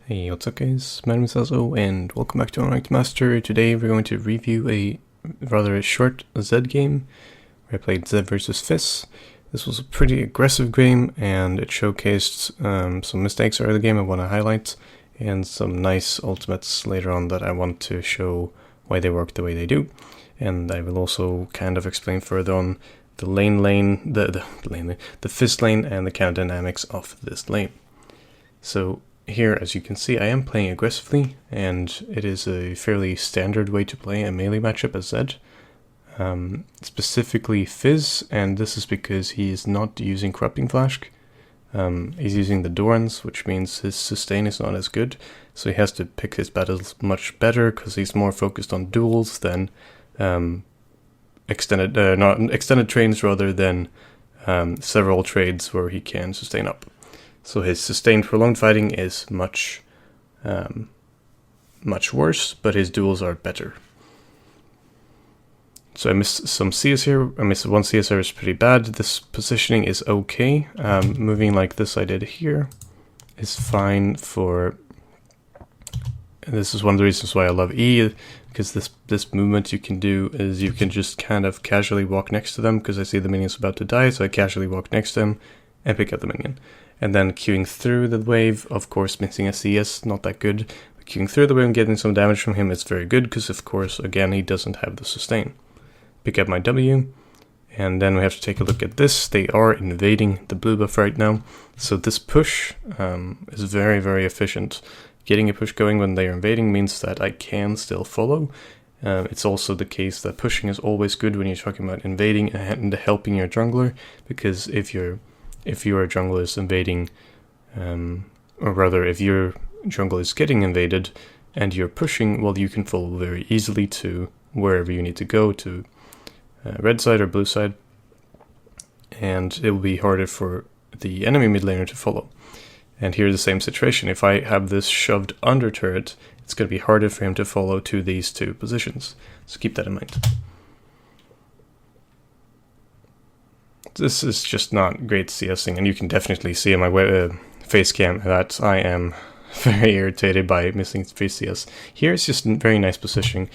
Hey, what's up guys, my name is Azoh and welcome back to Unranked Master. Today we're going to review a rather short ZED game where I played ZED versus Fizz. This was a pretty aggressive game and it showcased some mistakes early in the game I want to highlight and some nice ultimates later on that I want to show why they work the way they do. And I will also kind of explain further on the the Fizz lane and the counter dynamics of this lane. So here, as you can see, I am playing aggressively, and it is a fairly standard way to play a melee matchup as ZED. Specifically Fizz, and this is because he is not using Corrupting Flash. He's using the Dorans, which means his sustain is not as good, so he has to pick his battles much better, because he's more focused on duels than extended trains rather than several trades where he can sustain up. So his sustained prolonged fighting is much worse, but his duels are better. So I missed some CS here. I missed one CS here is pretty bad. This positioning is okay. Moving like this I did here is fine for... And this is one of the reasons why I love E, because this movement you can do is you can just kind of casually walk next to them, because I see the minion's about to die, so I casually walk next to him and pick up the minion. And then queuing through the wave, of course missing a CS, not that good. But queuing through the wave and getting some damage from him is very good, because of course, again, he doesn't have the sustain. Pick up my W, and then we have to take a look at this. They are invading the blue buff right now, so this push is very, very efficient. Getting a push going when they are invading means that I can still follow. It's also the case that pushing is always good when you're talking about invading and helping your jungler, because if your jungler is invading, or rather if your jungle is getting invaded and you're pushing, well, you can follow very easily to wherever you need to go, to red side or blue side, and it will be harder for the enemy mid laner to follow. And here's the same situation. If I have this shoved under turret, it's going to be harder for him to follow to these two positions, so keep that in mind. This is just not great CSing, and you can definitely see in my face cam that I am very irritated by missing free CS. Here it's just very nice positioning.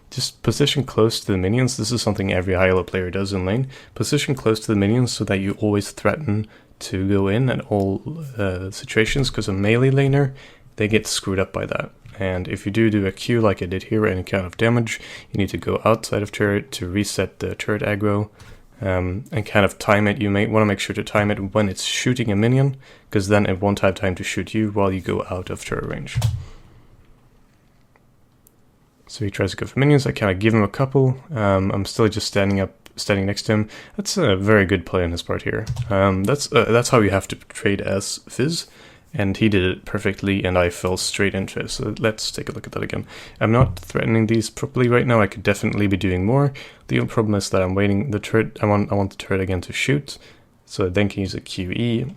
Just position close to the minions. This is something every high elo player does in lane. Position close to the minions so that you always threaten to go in at all situations, because a melee laner, they get screwed up by that. And if you do a Q like I did here, any kind of damage, you need to go outside of turret to reset the turret aggro. And kind of time it. You may want to make sure to time it when it's shooting a minion, because then it won't have time to shoot you while you go out of turret range. So he tries to go for minions. I kind of give him a couple. I'm still just standing next to him. That's a very good play on his part here. That's how you have to trade as Fizz, and he did it perfectly, and I fell straight into it. So let's take a look at that again. I'm not threatening these properly right now. I could definitely be doing more. The only problem is that I'm waiting the turret. I want the turret again to shoot, so I then can use a QE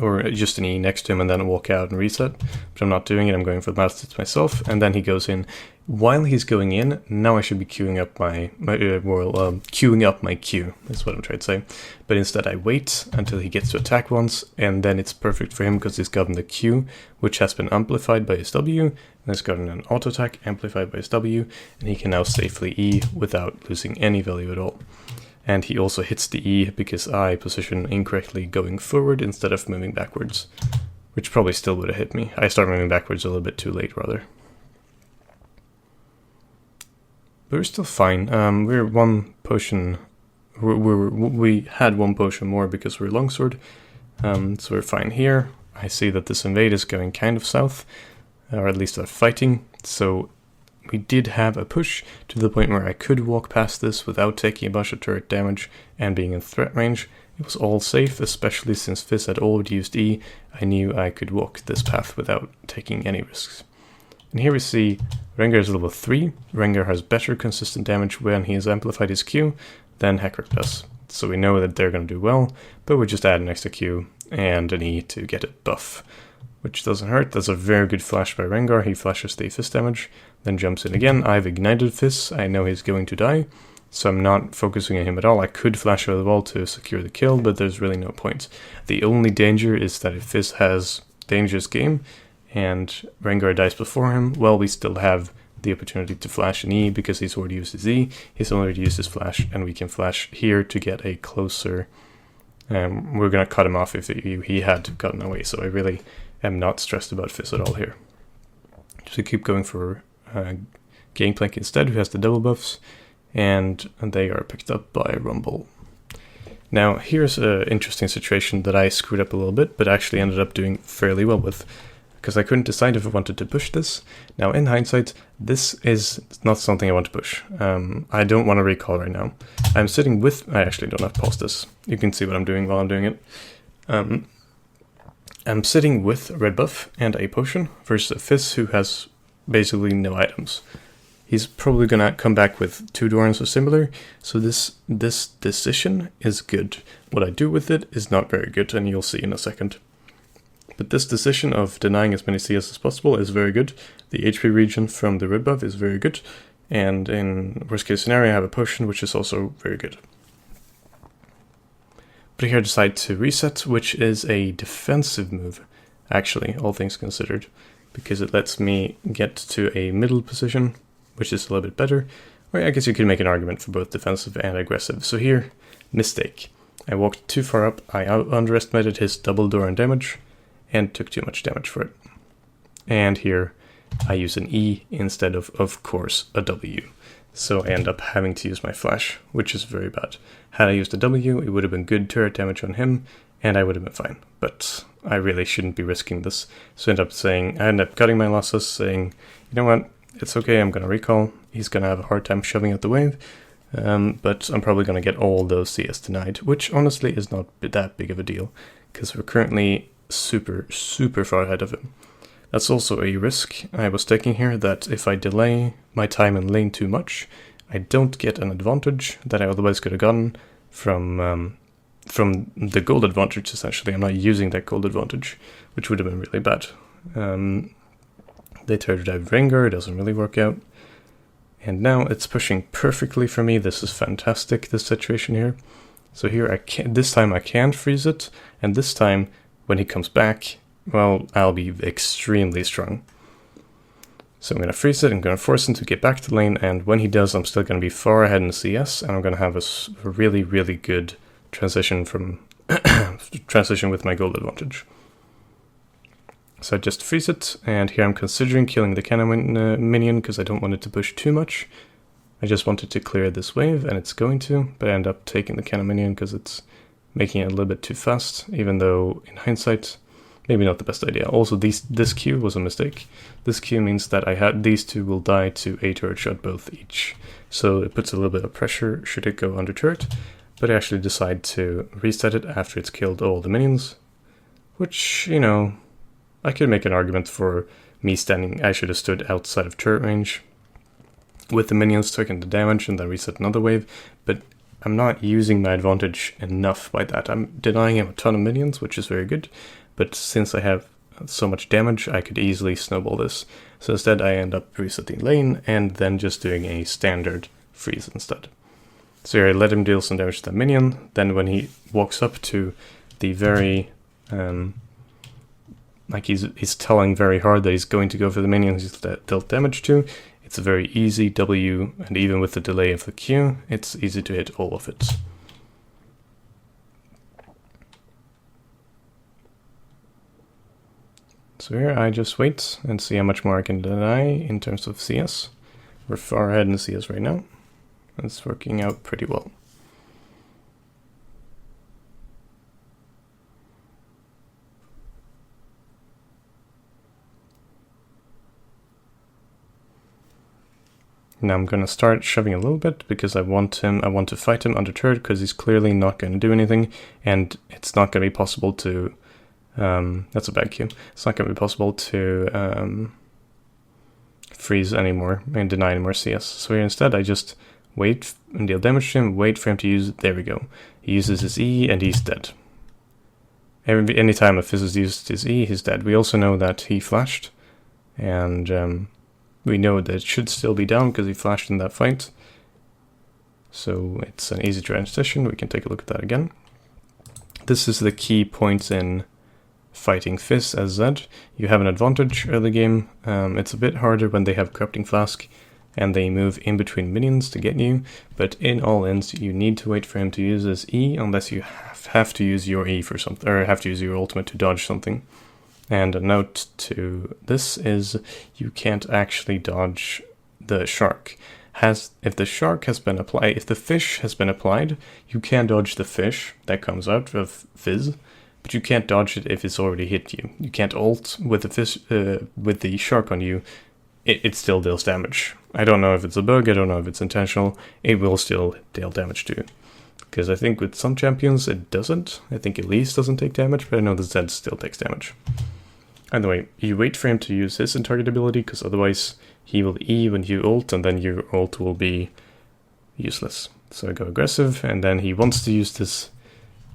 or just an E next to him and then walk out and reset. But I'm not doing it. I'm going for the mouse hits myself, and then he goes in. While he's going in, now I should be queuing up queuing up my Q, is what I'm trying to say. But instead I wait until he gets to attack once, and then it's perfect for him because he's gotten the Q, which has been amplified by his W, and he's gotten an auto attack amplified by his W, and he can now safely E without losing any value at all. And he also hits the E because I position incorrectly going forward instead of moving backwards, which probably still would have hit me. I start moving backwards a little bit too late, rather. But we're still fine. We're one potion. We had one potion more because we're longsword. So we're fine here. I see that this invade is going kind of south, or at least they're fighting. So we did have a push to the point where I could walk past this without taking a bunch of turret damage and being in threat range. It was all safe, especially since Fizz had already used E. I knew I could walk this path without taking any risks. And here we see Rengar is level 3. Rengar has better consistent damage when he has amplified his Q than Hector does. So we know that they're going to do well, but we just add an extra Q and an E to get it buff, which doesn't hurt. That's a very good flash by Rengar. He flashes the Fizz damage, then jumps in again. I've ignited Fizz. I know he's going to die, so I'm not focusing on him at all. I could flash over the wall to secure the kill, but there's really no point. The only danger is that if Fizz has dangerous game, and Rengar dies before him, well, we still have the opportunity to flash an E because he's already used his E, he's already used his flash, and we can flash here to get a closer. We're going to cut him off if he had gotten away, so I really am not stressed about Fizz at all here. So keep going for Gangplank instead, who has the double buffs, and they are picked up by Rumble. Now, here's an interesting situation that I screwed up a little bit, but actually ended up doing fairly well with, because I couldn't decide if I wanted to push this. Now, in hindsight, this is not something I want to push. I don't want to recall right now. I'm sitting with... I actually don't have to pause this. You can see what I'm doing while I'm doing it. I'm sitting with red buff and a potion versus a Fizz who has basically no items. He's probably going to come back with 2 Dorans or similar, so this decision is good. What I do with it is not very good, and you'll see in a second. But this decision of denying as many CS as possible is very good. The HP regen from the red buff is very good, and in worst case scenario I have a potion which is also very good. But here I decide to reset, which is a defensive move, actually, all things considered, because it lets me get to a middle position, which is a little bit better, or I guess you could make an argument for both defensive and aggressive. So here, mistake. I walked too far up, I underestimated his double Doran damage, and took too much damage for it. And here, I use an E instead of course, a W. So I end up having to use my flash, which is very bad. Had I used a W, it would have been good turret damage on him, and I would have been fine. But I really shouldn't be risking this. So I end up cutting my losses, saying, you know what, it's okay, I'm going to recall. He's going to have a hard time shoving out the wave, but I'm probably going to get all those CS denied, which honestly is not that big of a deal, because we're currently super far ahead of him. That's also a risk I was taking here, that if I delay my time in lane too much, I don't get an advantage that I otherwise could have gotten from the gold advantage, essentially. I'm not using that gold advantage, which would have been really bad. They try to dive Rengar, it doesn't really work out. And now it's pushing perfectly for me. This is fantastic, this situation here. So here, this time I can freeze it, and this time, when he comes back, well, I'll be extremely strong. So I'm going to freeze it, I'm going to force him to get back to lane, and when he does, I'm still going to be far ahead in CS, and I'm going to have a really good transition with my gold advantage. So I just freeze it, and here I'm considering killing the cannon minion because I don't want it to push too much. I just wanted to clear this wave, and it's going to, but I end up taking the cannon minion because it's making it a little bit too fast, even though in hindsight, maybe not the best idea. Also, this Q was a mistake. This Q means that these two will die to a turret shot both each. So it puts a little bit of pressure should it go under turret, but I actually decide to reset it after it's killed all the minions, which, you know, I could make an argument for me standing. I should have stood outside of turret range with the minions taking the damage and then reset another wave, but I'm not using my advantage enough by that. I'm denying him a ton of minions, which is very good, but since I have so much damage, I could easily snowball this. So instead I end up resetting lane and then just doing a standard freeze instead. So here I let him deal some damage to the minion, then when he walks up to the very... like he's telling very hard that he's going to go for the minions he's dealt damage to. It's a very easy W, and even with the delay of the Q, it's easy to hit all of it. So here I just wait and see how much more I can deny in terms of CS. We're far ahead in CS right now. It's working out pretty well. Now I'm going to start shoving a little bit because I want to fight him under turret because he's clearly not going to do anything, and it's not going to be possible to, that's a bad cue, it's not going to be possible to freeze anymore and deny any more CS. So here instead I just wait and deal damage to him, wait for him to use it, there we go. He uses his E and he's dead. Anytime a Fizz has used his E, he's dead. We also know that he flashed, and we know that it should still be down because he flashed in that fight. So it's an easy transition. We can take a look at that again. This is the key point in fighting Fizz as Zed, you have an advantage early game. It's a bit harder when they have Corrupting Flask and they move in between minions to get you, but in all ends, you need to wait for him to use his E unless you have to use your E for something, or have to use your ultimate to dodge something. And a note to this is you can't actually dodge the shark. If the shark has been applied, if the fish has been applied, you can dodge the fish that comes out of Fizz, but you can't dodge it if it's already hit you. You can't ult with the fish, with the shark on you. It still deals damage. I don't know if it's a bug, I don't know if it's intentional, it will still deal damage too. Because I think with some champions it doesn't. I think Elise doesn't take damage, but I know the Zed still takes damage. Either way, you wait for him to use his target ability, because otherwise he will E when you ult, and then your ult will be useless. So I go aggressive, and then he wants to use this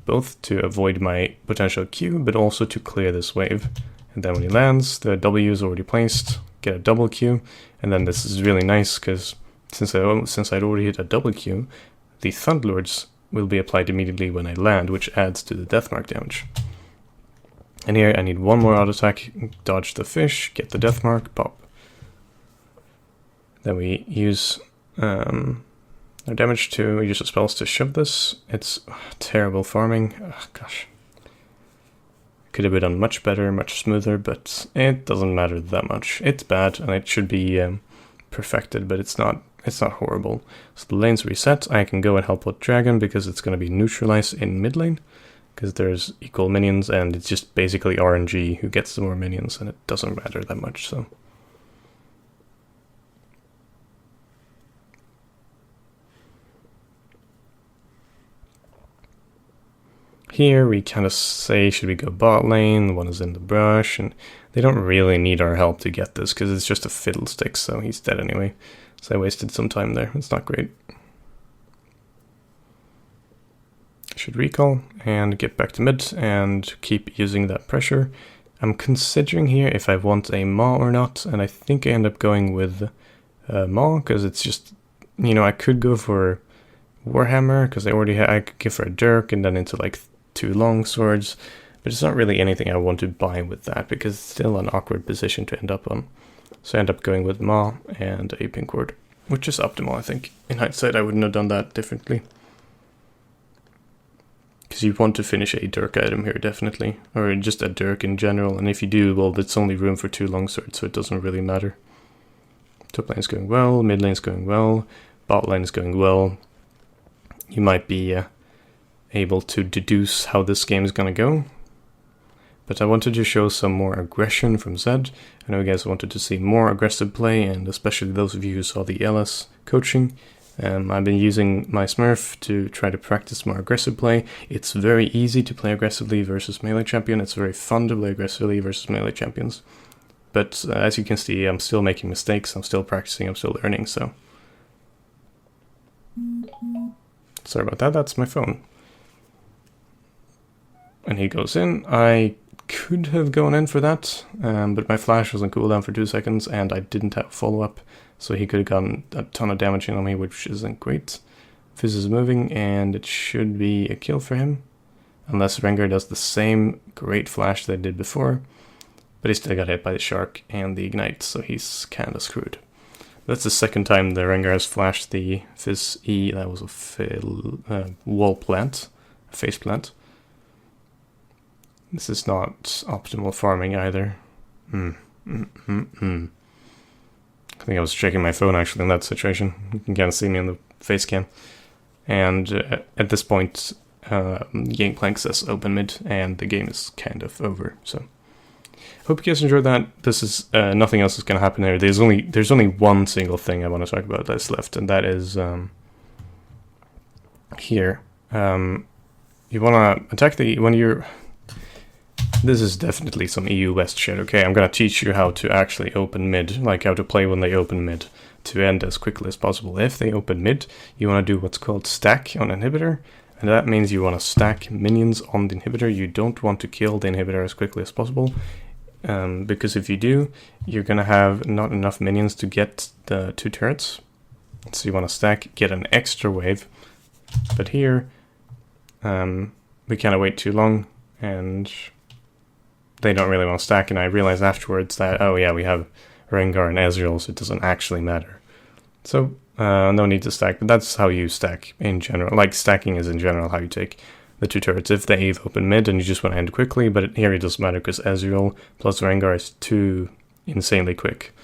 both to avoid my potential Q, but also to clear this wave. And then when he lands, the W is already placed, get a double Q, and then this is really nice, because since I'd already hit a double Q, the Thunderlords will be applied immediately when I land, which adds to the Deathmark damage. And here I need one more auto attack, dodge the fish, get the Deathmark, pop. Then we use our damage to use the spells to shove this. It's terrible farming. Oh, gosh. Could have been done much better, much smoother, but it doesn't matter that much. It's bad and it should be perfected, but it's not horrible. So the lane's reset. I can go and help with Dragon because it's going to be neutralized in mid lane, because there's equal minions and it's just basically RNG who gets the more minions, and it doesn't matter that much. So here we kind of say, should we go bot lane? One is in the brush, and they don't really need our help to get this because it's just a fiddlestick, so he's dead anyway. So I wasted some time there. It's not great. Should recall and get back to mid and keep using that pressure. I'm considering here if I want a Maw or not, and I think I end up going with Maw because it's just, you know, I could go for Warhammer because I could give her a Dirk and then into like 2 long swords, but it's not really anything I want to buy with that because it's still an awkward position to end up on. So I end up going with Maw and a pink ward, which is optimal, I think. In hindsight, I wouldn't have done that differently. Because you want to finish a Dirk item here, definitely. Or just a Dirk in general, and if you do, well, it's only room for 2 longswords, so it doesn't really matter. Top lane's going well, mid lane's going well, bot lane is going well. You might be able to deduce how this game is going to go. But I wanted to show some more aggression from Zed. I know you guys wanted to see more aggressive play, and especially those of you who saw the LS coaching. I've been using my Smurf to try to practice more aggressive play. It's very easy to play aggressively versus melee champion. It's very fun to play aggressively versus melee champions. But as you can see, I'm still making mistakes. I'm still practicing. I'm still learning. So sorry about that. That's my phone. And he goes in. I could have gone in for that, but my flash was on cooldown for 2 seconds, and I didn't have follow-up. So he could have gotten a ton of damage on me, which isn't great. Fizz is moving, and it should be a kill for him. Unless Rengar does the same great flash that I did before. But he still got hit by the shark and the ignite, so he's kind of screwed. That's the second time the Rengar has flashed the Fizz E. That was a wall plant, a face plant. This is not optimal farming either. I think I was checking my phone actually in that situation. You can kind of see me on the face cam. And at this point, Gangplank says open mid, and the game is kind of over. So, hope you guys enjoyed that. This is nothing else is going to happen here. There's only one single thing I want to talk about that's left, and that is here. You want to attack when you're. This is definitely some EU West shit, okay? I'm gonna teach you how to actually open mid, like how to play when they open mid, to end as quickly as possible. If they open mid, you want to do what's called stack on inhibitor, and that means you want to stack minions on the inhibitor. You don't want to kill the inhibitor as quickly as possible, because if you do, you're gonna have not enough minions to get the 2 turrets. So you want to stack, get an extra wave, but here, we kind of wait too long, and they don't really want to stack, and I realized afterwards that, oh yeah, we have Rengar and Ezreal, so it doesn't actually matter. So, no need to stack, but that's how you stack in general. Like, stacking is in general how you take the two turrets. If they either open mid and you just want to end quickly, but here it doesn't matter because Ezreal plus Rengar is too insanely quick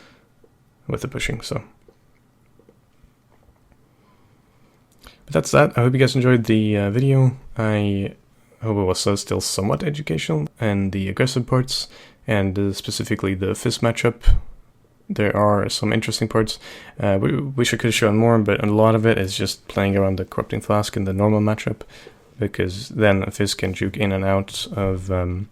with the pushing, so. But that's that. I hope you guys enjoyed the video. I hope it was still somewhat educational, and the aggressive parts, and specifically the Fizz matchup. There are some interesting parts. Wish I could have shown more, but a lot of it is just playing around the Corrupting Flask in the normal matchup, because then Fizz can juke in and out of the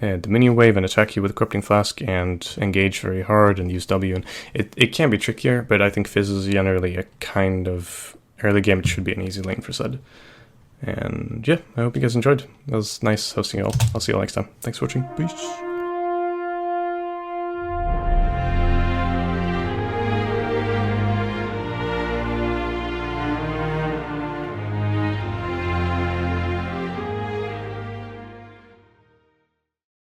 minion wave and attack you with Corrupting Flask and engage very hard and use W. And it can be trickier, but I think Fizz is generally a kind of early game. It should be an easy lane for ZED. And yeah, I hope you guys enjoyed. It was nice hosting you all. I'll see you all next time. Thanks for watching. Peace.